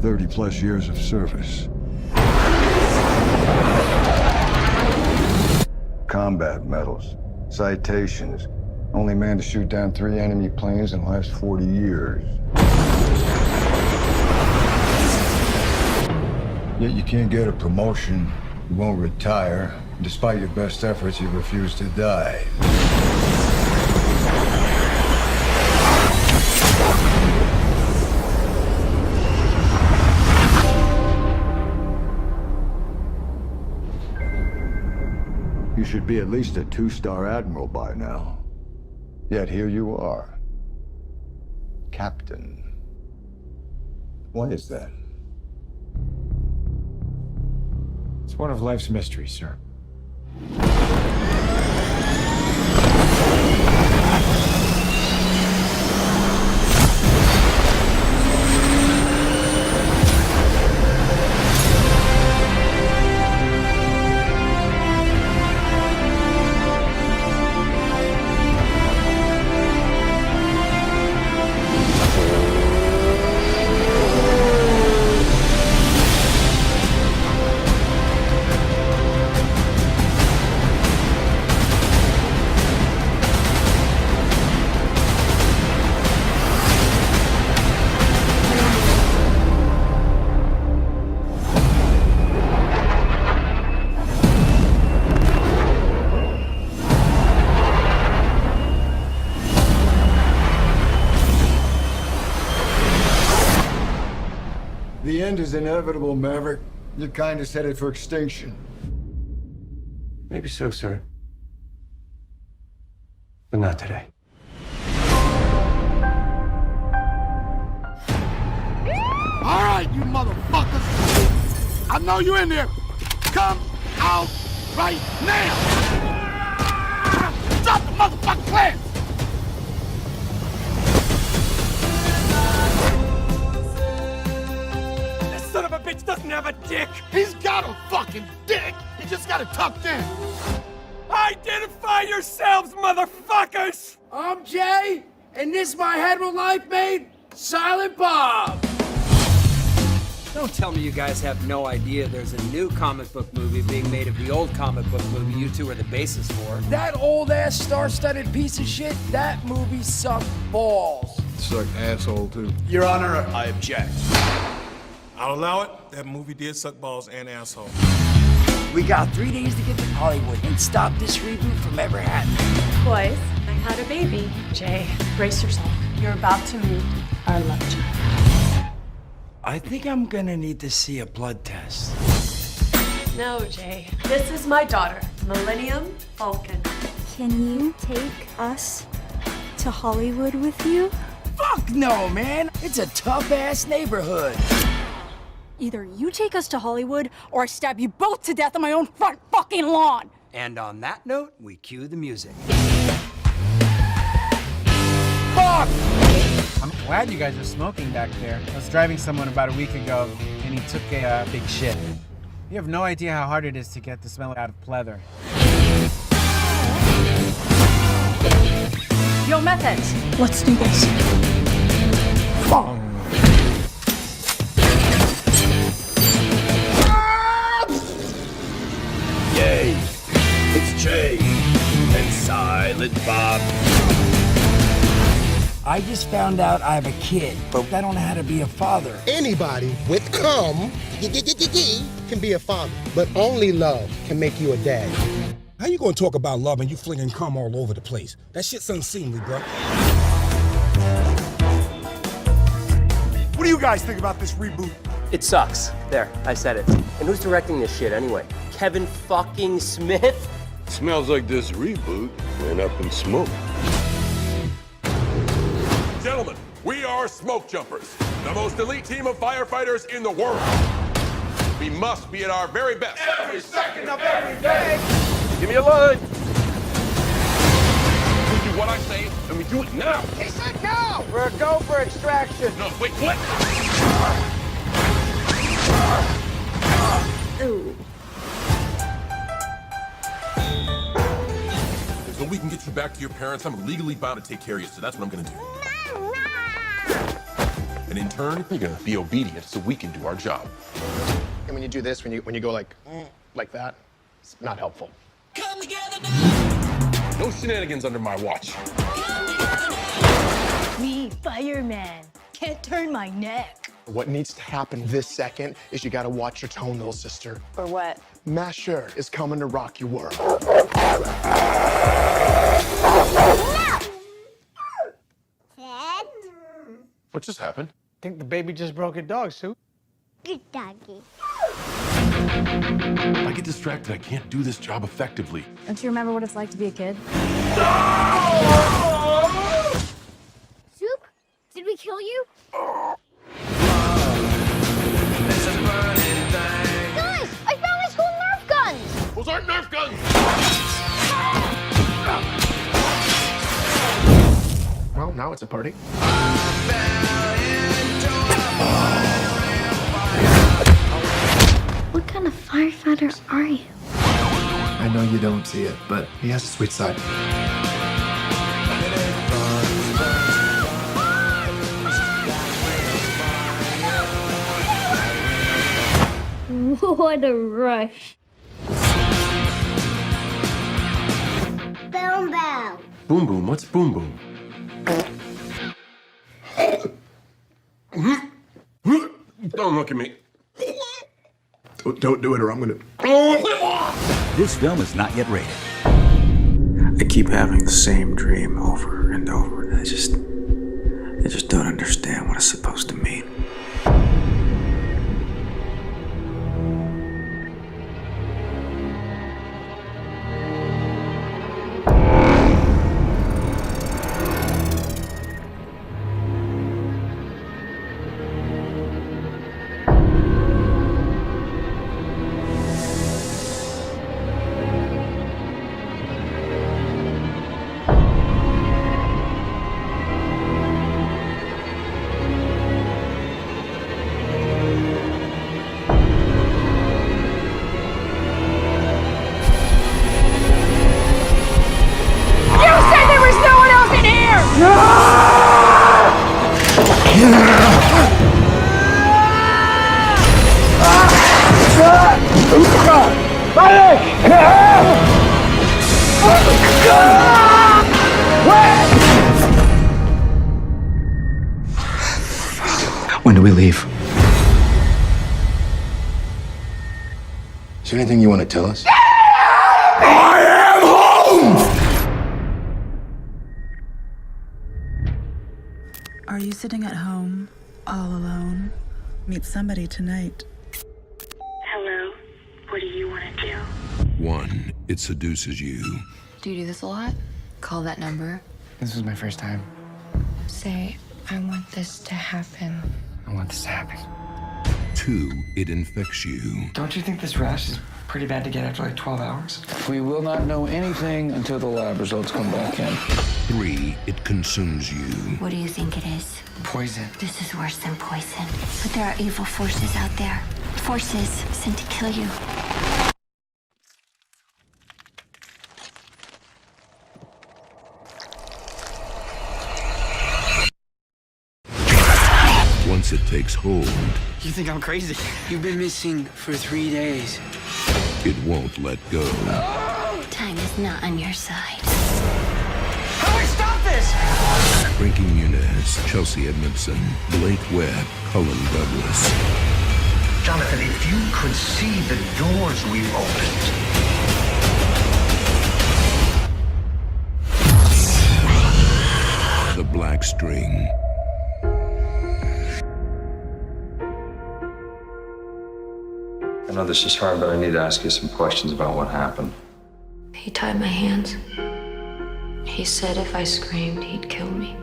30+ years of service. Combat medals, citations. Only man to shoot down 3 enemy planes in the last 40 years. Yet you can't get a promotion, you won't retire. Despite your best efforts, you refuse to die. You should be at least a 2-star admiral by now. Yet here you are. Captain. Why is that? It's one of life's mysteries, sir. The end is inevitable, Maverick. Your kind is headed for extinction. Maybe so, sir. But not today. All right, you motherfuckers! I know you in there. Come out right now! Drop the motherfucking plans! This son of a bitch doesn't have a dick! He's got a fucking dick! He just got it tucked in! Identify yourselves, motherfuckers! I'm Jay, and this is my hetero life mate, Silent Bob. Don't tell me you guys have no idea there's a new comic book movie being made of the old comic book movie you two are the basis for. That old-ass star-studded piece of shit, that movie sucked balls. Suck asshole, too. Your Honor, I object. I'll allow it. That movie did suck balls and asshole. We got 3 days to get to Hollywood and stop this reboot from ever happening. Boys, I had a baby. Jay, brace yourself. You're about to meet our love child. I think I'm gonna need to see a blood test. No, Jay. This is my daughter, Millennium Falcon. Can you take us to Hollywood with you? Fuck no, man! It's a tough-ass neighborhood. Either you take us to Hollywood, or I stab you both to death on my own front fucking lawn! And on that note, we cue the music. Fuck! I'm glad you guys are smoking back there. I was driving someone about a week ago, and he took a big shit. You have no idea how hard it is to get the smell out of pleather. Yo, Method. Let's do this. Fuck! Yay! It's Jay and Silent Bob. I just found out I have a kid, but I don't know how to be a father. Anybody with cum can be a father, but only love can make you a dad. How you gonna talk about love and you flinging cum all over the place? That shit's unseemly, bro. What do you guys think about this reboot? It sucks. There, I said it. And who's directing this shit anyway? Kevin fucking Smith? Smells like this reboot went up in smoke. Gentlemen, we are Smoke Jumpers, the most elite team of firefighters in the world. We must be at our very best. Every second of every day! Give me a line. We do what I say, and we do it now. He said no! We're a go for extraction. No, wait, what? Ooh. So we can get you back to your parents. I'm legally bound to take care of you, so that's what I'm gonna do. And in turn, you're gonna be obedient so we can do our job. And when you do this, when you go like that, it's not helpful. No shenanigans under my watch. Me, fireman. Can't turn my neck. What needs to happen this second is you gotta watch your tone, little sister. For what? Masher is coming to rock your world. Dad? What just happened? I think the baby just broke a dog, Sue. Good doggy. If I get distracted, I can't do this job effectively. Don't you remember what it's like to be a kid? Soup? Did we kill you? Guys, I found these cool Nerf guns! Those aren't Nerf guns! Well, now it's a party. What kind of firefighter are you? I know you don't see it, but he has a sweet side. What a rush. Boom boom. Boom boom, what's boom boom? Don't look at me. Don't do it or I'm gonna... This film is not yet rated. I keep having the same dream over and over, and I just don't understand what it's supposed to mean. When do we leave? Is there anything you want to tell us? I am home! Are you sitting at home, all alone? Meet somebody tonight. Hello. What do you want to do? 1, it seduces you. Do you do this a lot? Call that number. This was my first time. Say, I want this to happen. I want this to happen. 2, it infects you. Don't you think this rash is pretty bad to get after like 12 hours? We will not know anything until the lab results come back in. 3, it consumes you. What do you think it is? Poison. This is worse than poison. But there are evil forces out there. Forces sent to kill you. Once it takes hold, You think I'm crazy? You've been missing for 3 days. it won't let go. Time is not on your side. How do I stop this? Frankie Muniz, Chelsea Edmondson, Blake Webb, Cullen Douglas. Jonathan, if you could see the doors we've opened. The Black String. I know this is hard, but I need to ask you some questions about what happened. He tied my hands. He said if I screamed, he'd kill me.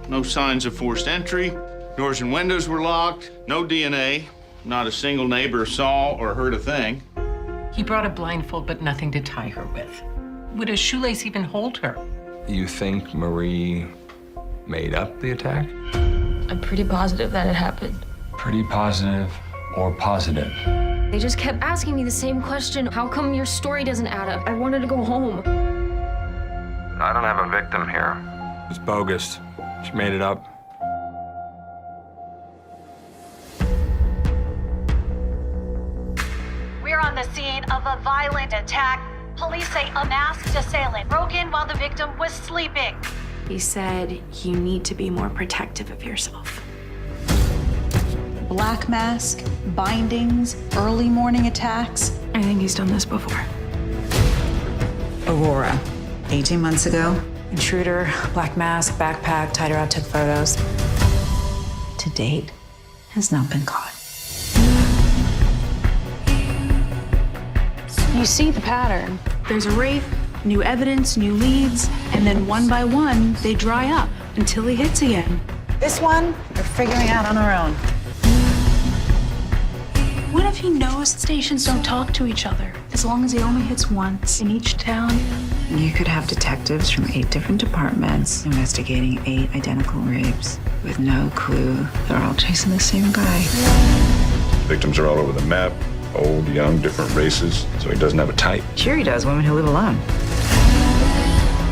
No signs of forced entry. Doors and windows were locked. No DNA. Not a single neighbor saw or heard a thing. He brought a blindfold, but nothing to tie her with. Would a shoelace even hold her? You think Marie made up the attack? I'm pretty positive that it happened. Pretty positive or positive? They just kept asking me the same question. How come your story doesn't add up? I wanted to go home. I don't have a victim here. It's bogus. She made it up. on the scene of a violent attack. Police say a masked assailant broke in while the victim was sleeping. He said you need to be more protective of yourself. Black mask, bindings, early morning attacks. I think he's done this before. Aurora, 18 months ago. Intruder, black mask, backpack, tied her up, took photos. To date, has not been caught. You see the pattern. There's a rape, new evidence, new leads, and then one by one, they dry up until he hits again. This one, we're figuring out on our own. What if he knows stations don't talk to each other? As long as he only hits once in each town. You could have detectives from 8 different departments investigating 8 identical rapes with no clue they're all chasing the same guy. Victims are all over the map. Old, young, different races, so he doesn't have a type. Sure he does, women who live alone.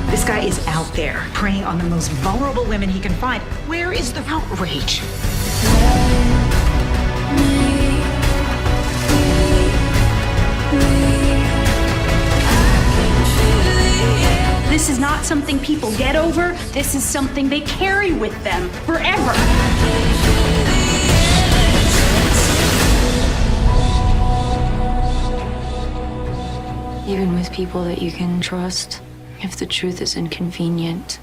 This guy is out there, preying on the most vulnerable women he can find. Where is the outrage? This is not something people get over. This is something they carry with them forever. Even with people that you can trust, if the truth is inconvenient,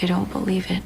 they don't believe it.